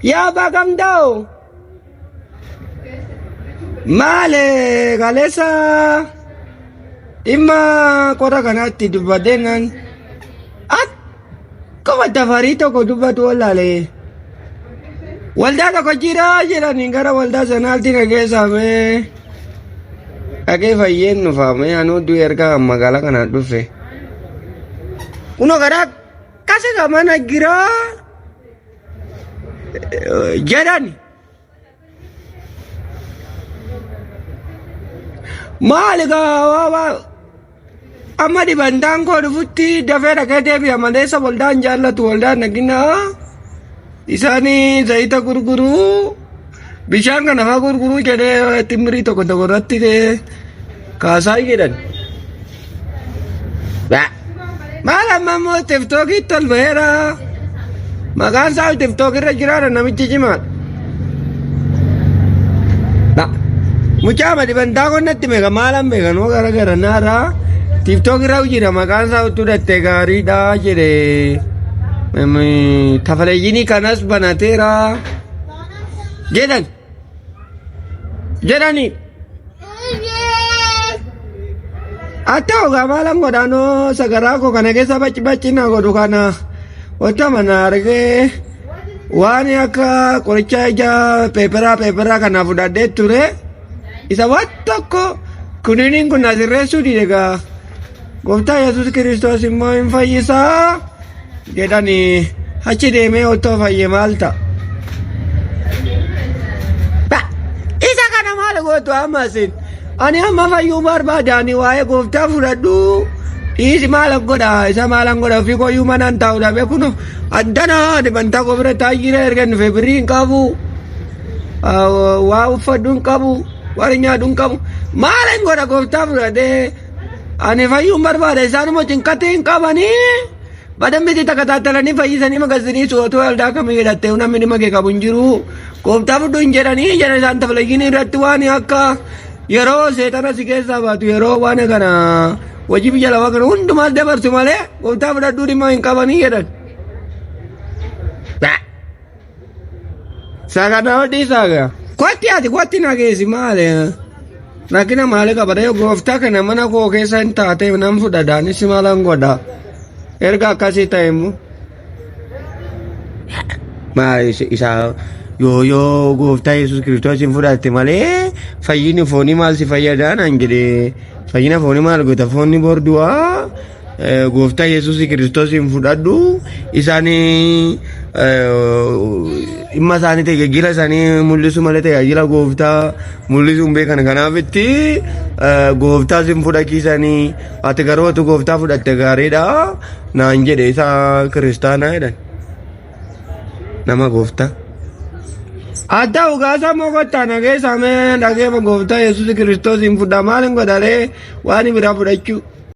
Yaa bagamdao. Male galesa. Ima kora kanatti dubadenan. At kama tafarito ko dubatu walale. Walda ko jira jira ningara walda sanalti kagesa me. Ake fayyen nu fame anu du erga magala kana dufe. Uno gara kase mana gira. Jarani. Maliga wawa amadi bandang ko dufutti dafera kete bi amadesa waldan jalla tu waldan nagina isani zaita gurguru bishanga nafa gurguru jade timri to ko ratti de kasai gedan ba mala mamo teftoki tol vera magan sa teftoki rajira namichi jima ba muchama di bandago natti mega malam mega no gara gara nara TikTok rau jira makan sa tu datte gari da jire memi tafale yini kanas banatera jedani atau ga malam godano sagara ko kana ke sabaci baci na godukana wata manarge wani aka korchaja pepera kana fudade ture isa wattako kuninin kun naziresu direga Gofta Yesus Kristos immo infayyisa jedhani achi deemee otoo fayye maalta isa kana maal gootu ammasin ani amma fayyuu barbaade ani waa'ee gooftaa fudhadhu dhiisi maal godha isa maalan godha ofii koyyuu manaan taa'u dhabe kuno addana dibantaa koo bira taayira erga dhufe birrii hin qabu waa uffadhu hin qabu waan nyaadhu hin qabu maalan godha gooftaa fudhadhee ani fayyuun barbaada isaanuma cinqatii hin qabanii badamiti takataatalanii fayyisanii magazinii sootoo waldaa kamii hidhattee namni dhimma kee qabu hin jiru gooftaa fudhu hin jedhanii jedhan isaan tafalayyini irratti waan akka yeroo seexana si keessaa baatu yeroo waan kana wajii biyya lafaa kana hundumaa dabarsu malee gooftaa fudhadhuu dhimma hin qabanii jedhan sagana hodhii saga kotti nageesi maale Nakina maale kabare gooftaa kana mana koo keessa hin taate nam fudhadhaan si maalan godha erga akkasii ta'emu maa isa yoo gooftaa Yesus Kiristoos hin fudhatte malee fayyini foonii maal si fayyadaan an jedhe fayyina foonii maal goota foonni bordu'aa gooftaa Yesus Kiristoos hin fudhadhu isaanii imma isaanii ta'e geggeera isaanii mul'isu malee tajaajila gooftaa mul'isu hin beekan kanaafitti gooftaa sin fudhachiisanii ati garuu ati gooftaa fudhatte gaariidha naan jedhe isa kiristaanaa jedhan nama gooftaa. Adda ugaasa mokotta nagee samee dhagee gooftaa Yesus Kiristoos hin fudha maal hin godhalee waan biraa fudhachuu.